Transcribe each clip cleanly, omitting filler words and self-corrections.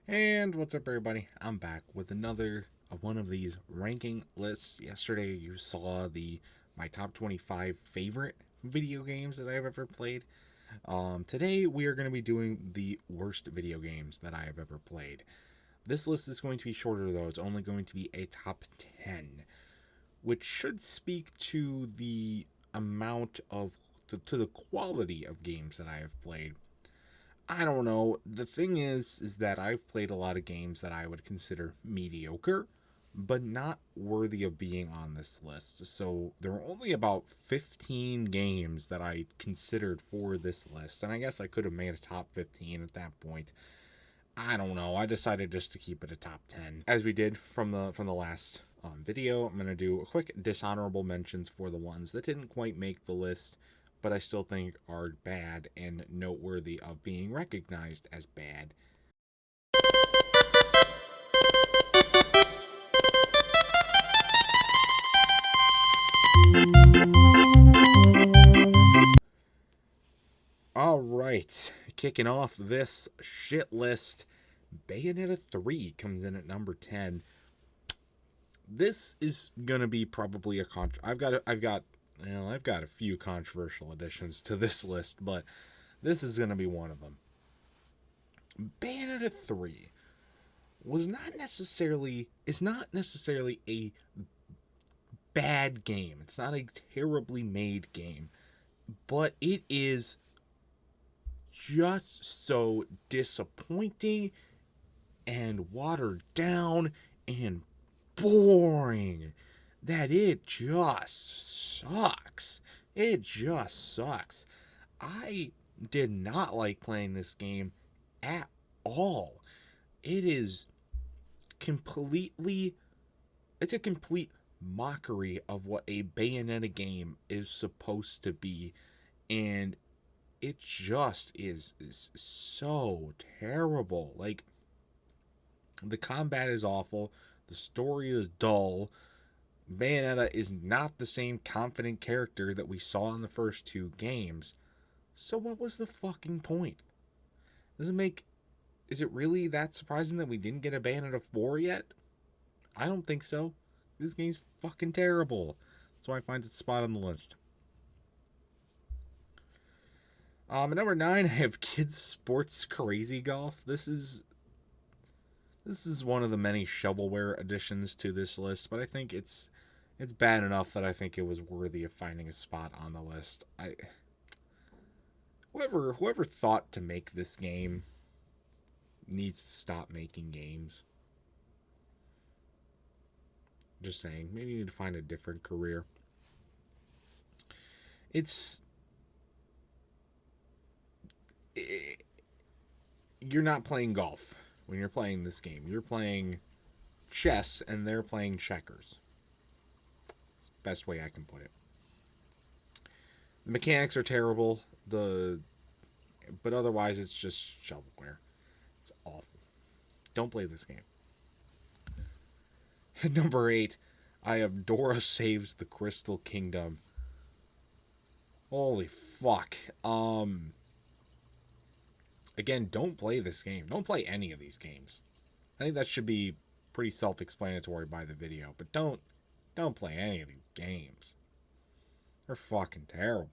And what's up, everybody? I'm back with another one of these ranking lists. Yesterday, you saw my top 25 favorite video games that I've ever played. Today, we are going to be doing the worst video games that I have ever played. This list is going to be shorter, though. It's only going to be a top 10, which should speak to the amount of to the quality of games that I have played. I don't know. The thing is that I've played a lot of games that I would consider mediocre, but not worthy of being on this list. So there are only about 15 games that I considered for this list, and I guess I could have made a top 15 at that point. I don't know. I decided just to keep it a top 10, as we did from the last video. I'm gonna do a quick dishonorable mentions for the ones that didn't quite make the list, but I still think are bad and noteworthy of being recognized as bad. All right, kicking off this shit list, Bayonetta 3 comes in at number 10. This is gonna be probably I've got a few controversial additions to this list, but this is gonna be one of them. Bayonetta 3 is not necessarily a bad game. It's not a terribly made game, but it is just so disappointing and watered down and boring that it just sucks. It just sucks. I did not like playing this game at all. It is it's a complete mockery of what a Bayonetta game is supposed to be, and it just is so terrible. Like, the combat is awful, the story is dull. Bayonetta is not the same confident character that we saw in the first two games. So what was the fucking point? Is it really that surprising that we didn't get a Bayonetta 4 yet? I don't think so. This game's fucking terrible. That's why I find its spot on the list. At number 9, I have Kids Sports Crazy Golf. This is one of the many shovelware additions to this list, but I think it's bad enough that I think it was worthy of finding a spot on the list. Whoever thought to make this game needs to stop making games. Just saying, maybe you need to find a different career. You're not playing golf when you're playing this game. You're playing chess and they're playing checkers. Best way I can put it. The mechanics are terrible. But otherwise it's just shovelware. It's awful. Don't play this game. At number 8, I have Dora Saves the Crystal Kingdom. Holy fuck. Again, don't play this game. Don't play any of these games. I think that should be pretty self-explanatory by the video, but don't play any of these games. They're fucking terrible.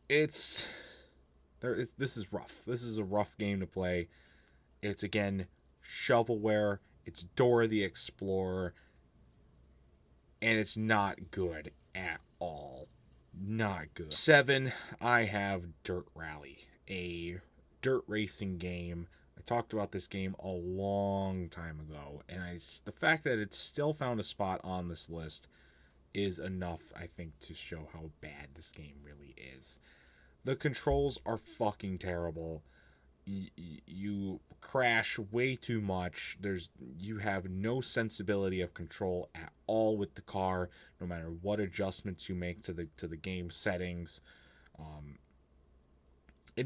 This is rough. This is a rough game to play. It's, again, shovelware. It's Dora the Explorer. And it's not good at all. Not good. 7, I have Dirt Rally, a dirt racing game. I talked about this game a long time ago, and the fact that it's still found a spot on this list is enough, I think, to show how bad this game really is. The controls are fucking terrible. You crash way too much. You have no sensibility of control at all with the car, no matter what adjustments you make to the game settings. And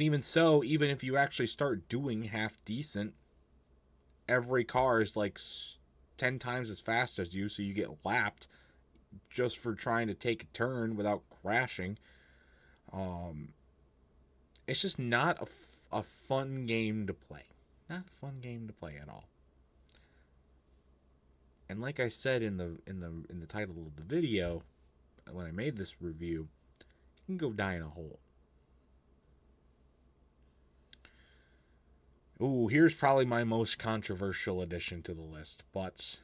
even so, even if you actually start doing half decent, every car is like 10 times as fast as you, so you get lapped just for trying to take a turn without crashing. It's just not a fun game to play. Not a fun game to play at all. And like I said in the title of the video, when I made this review, you can go die in a hole. Ooh, here's probably my most controversial addition to the list, but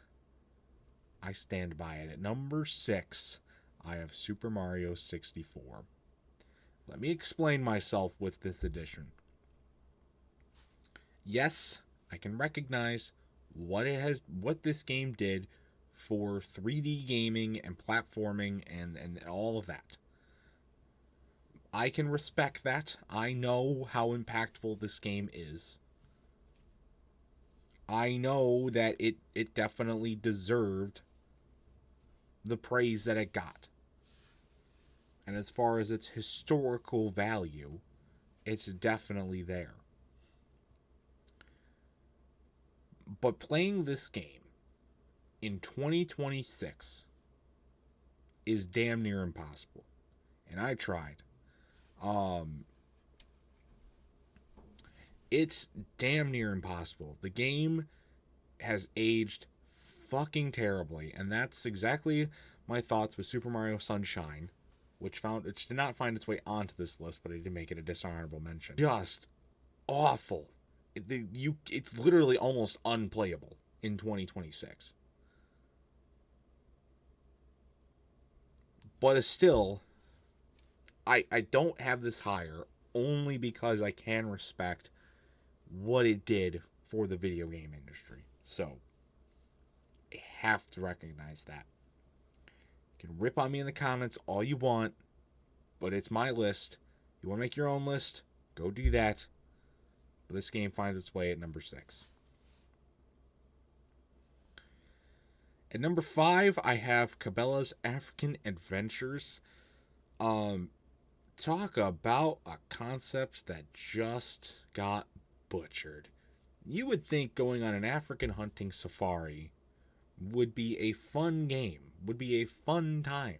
I stand by it. At number 6, I have Super Mario 64. Let me explain myself with this addition. Yes, I can recognize what this game did for 3D gaming and platforming and all of that. I can respect that. I know how impactful this game is. I know that it definitely deserved the praise that it got. And as far as its historical value, it's definitely there. But playing this game in 2026 is damn near impossible. And I tried. It's damn near impossible. The game has aged fucking terribly, and that's exactly my thoughts with Super Mario Sunshine, which did not find its way onto this list, but I did make it a dishonorable mention. Just awful. It's literally almost unplayable in 2026. But it's still, I don't have this higher only because I can respect what it did for the video game industry. So, I have to recognize that. You can rip on me in the comments all you want, but it's my list. You want to make your own list? Go do that. But this game finds its way at number 6. At number 5, I have Cabela's African Adventures. Talk about a concept that just got butchered. You would think going on an African hunting safari would be a fun game, would be a fun time.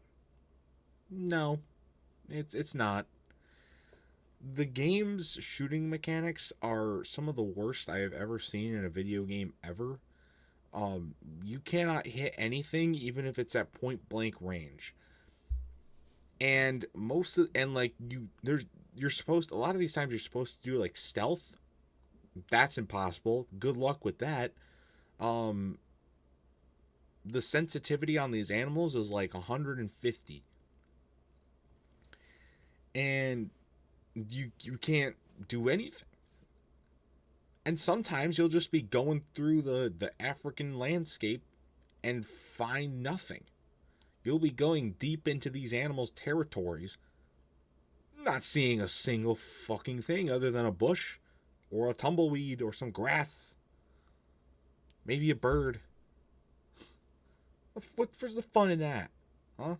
No, it's not. The game's shooting mechanics are some of the worst I have ever seen in a video game ever. You cannot hit anything, even if it's at point blank range. And a lot of these times you're supposed to do like stealth. That's impossible. Good luck with that. The sensitivity on these animals is like 150. And you can't do anything. And sometimes you'll just be going through the African landscape and find nothing. You'll be going deep into these animals' territories, not seeing a single fucking thing other than a bush or a tumbleweed or some grass. Maybe a bird. What's the fun in that? Huh?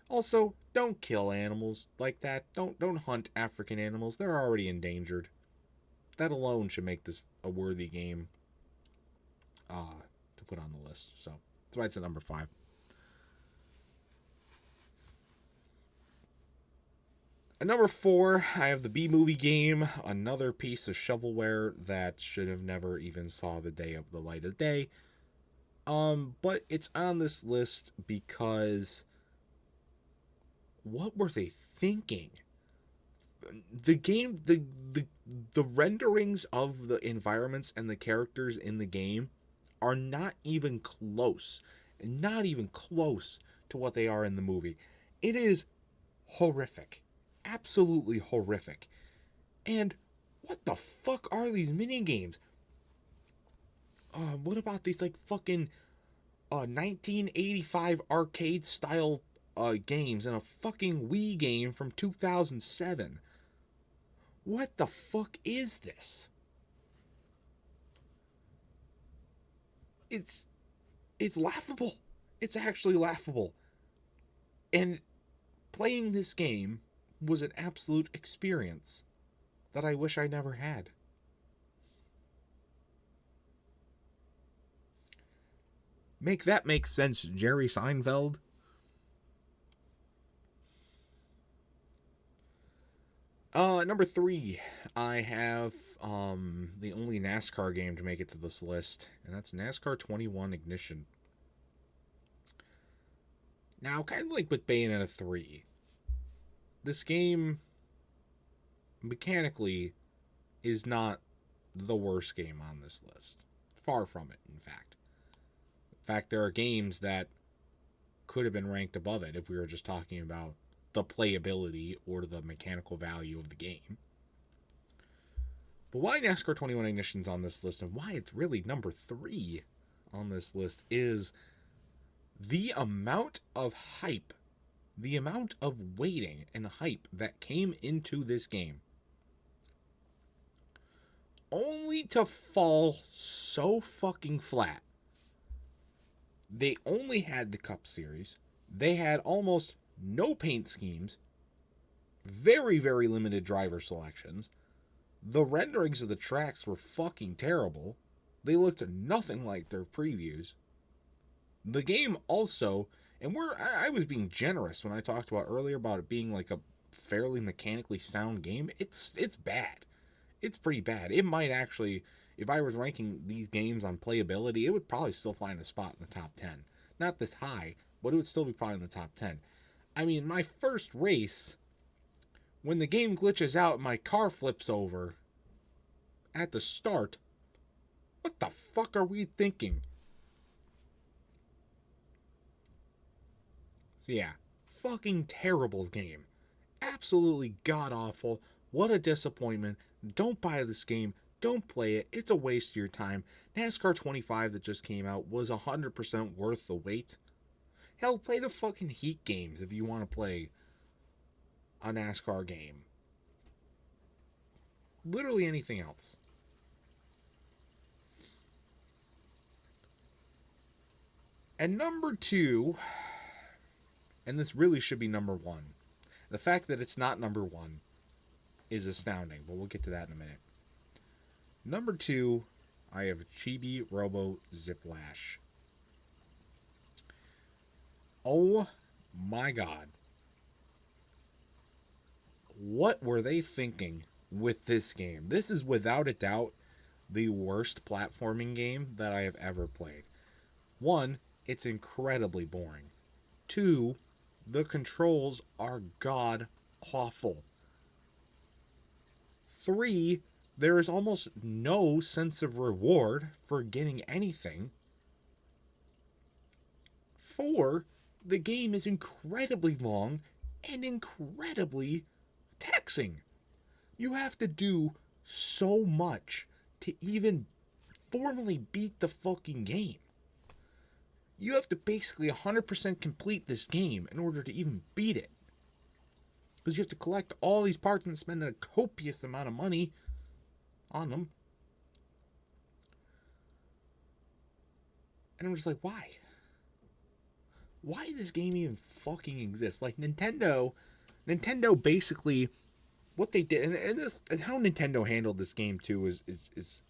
Also, don't kill animals like that. Don't hunt African animals. They're already endangered. That alone should make this a worthy game to put on the list. So that's why it's at number 5. At number 4, I have the B-Movie game, another piece of shovelware that should have never even saw the light of day. But it's on this list because what were they thinking? The game, the renderings of the environments and the characters in the game are not even close to what they are in the movie. It is horrific. Absolutely horrific. And what the fuck are these mini games? What about these like fucking 1985 arcade style games and a fucking Wii game from 2007? What the fuck is this? It's laughable. It's actually laughable. And playing this game was an absolute experience that I wish I never had. Make that make sense, Jerry Seinfeld. Number 3, I have the only NASCAR game to make it to this list, and that's NASCAR 21 Ignition. Now, kind of like with Bayonetta 3, this game mechanically is not the worst game on this list. Far from it, in fact. In fact, there are games that could have been ranked above it if we were just talking about the playability or the mechanical value of the game. But why NASCAR 21 Ignition's on this list and why it's really number 3 on this list is the amount of hype, the amount of waiting and hype that came into this game, only to fall so fucking flat. They only had the Cup Series. They had almost no paint schemes, very, very limited driver selections. The renderings of the tracks were fucking terrible. They looked nothing like their previews. The game also, and I was being generous when I talked about earlier about it being like a fairly mechanically sound game. It's bad. It's pretty bad. It might actually, if I was ranking these games on playability, it would probably still find a spot in the top 10. Not this high, but it would still be probably in the top 10. I mean, my first race, when the game glitches out and my car flips over at the start, what the fuck are we thinking? So yeah, fucking terrible game. Absolutely god-awful. What a disappointment. Don't buy this game. Don't play it. It's a waste of your time. NASCAR 25 that just came out was 100% worth the wait. Hell, play the fucking Heat games if you want to play a NASCAR game. Literally anything else. And number 2, and this really should be number 1. The fact that it's not number 1 is astounding, but we'll get to that in a minute. Number 2, I have Chibi Robo Ziplash. Oh my god. What were they thinking with this game? This is without a doubt the worst platforming game that I have ever played. 1, it's incredibly boring. 2, the controls are god awful. 3, there is almost no sense of reward for getting anything. 4, the game is incredibly long and incredibly taxing. You have to do so much to even formally beat the fucking game. You have to basically 100% complete this game in order to even beat it. Because you have to collect all these parts and spend a copious amount of money on them. And I'm just like, why? Why does this game even fucking exist? Like, Nintendo basically, what they did, and how Nintendo handled this game too is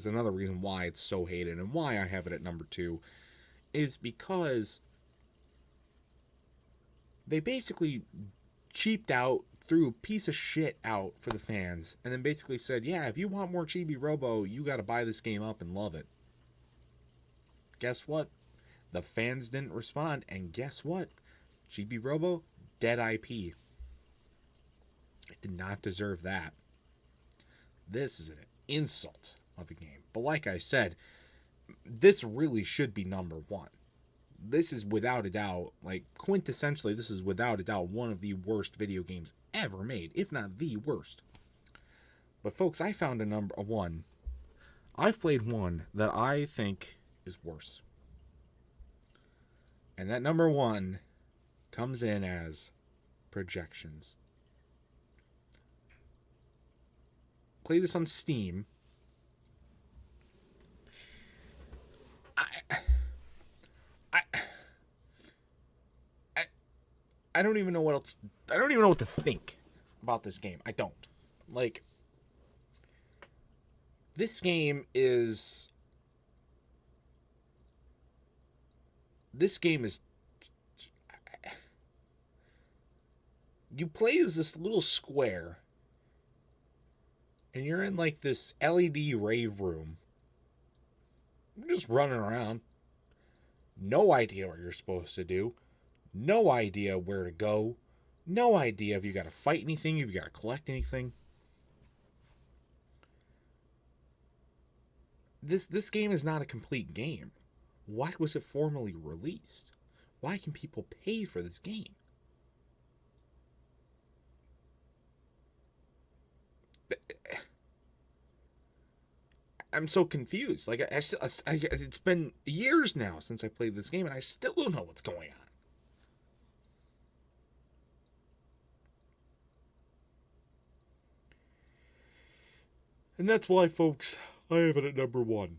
another reason why it's so hated and why I have it at number 2, is because they basically cheaped out, threw a piece of shit out for the fans, and then basically said, yeah, if you want more Chibi Robo, you got to buy this game up and love it. Guess what? The fans didn't respond, and guess what? Chibi Robo, dead IP. It did not deserve that. This is an insult of a game. But like I said, this really should be number 1. This is without a doubt, like, quintessentially, this is without a doubt one of the worst video games ever made, if not the worst. But folks, I found a number 1. I've played one that I think is worse. And that number 1 comes in as Projections. Play this on Steam. I don't even know what else. I don't even know what to think about this game. I don't. Like, this game is. You play as this little square and you're in like this LED rave room, just running around. No idea what you're supposed to do. No idea where to go. No idea if you got to fight anything, if you got to collect anything. This game is not a complete game. Why was it formally released? Why can people pay for this game? I'm so confused. Like it's been years now since I played this game, and I still don't know what's going on. And that's why, folks, I have it at number 1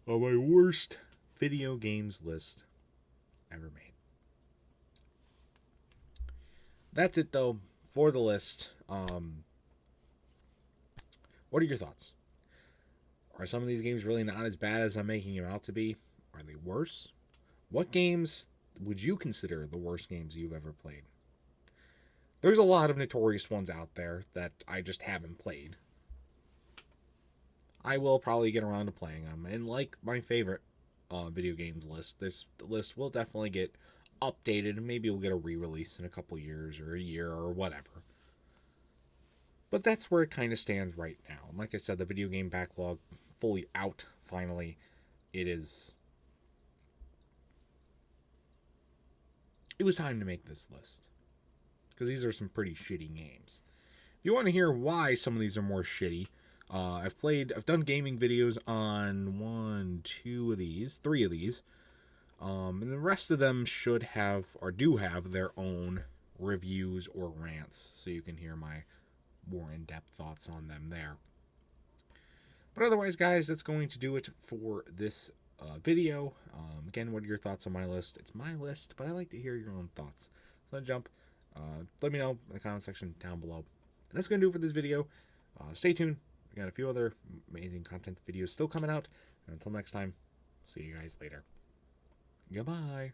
on my worst video games list ever made. That's it, though, for the list. What are your thoughts? Are some of these games really not as bad as I'm making them out to be? Are they worse? What games would you consider the worst games you've ever played? There's a lot of notorious ones out there that I just haven't played. I will probably get around to playing them. And like my favorite video games list, this list will definitely get updated. Maybe we'll get a re-release in a couple years or a year or whatever. But that's where it kind of stands right now. And like I said, the video game backlog fully out, finally. It was time to make this list. Because these are some pretty shitty games. If you want to hear why some of these are more shitty, I've done gaming videos on 3 of these. And the rest of them should have, or do have, their own reviews or rants. So you can hear my more in-depth thoughts on them there. But otherwise, guys, that's going to do it for this video. Again, what are your thoughts on my list? It's my list, but I like to hear your own thoughts. So let me know in the comment section down below. And that's going to do it for this video. Stay tuned. We got a few other amazing content videos still coming out. And until next time, see you guys later. Goodbye.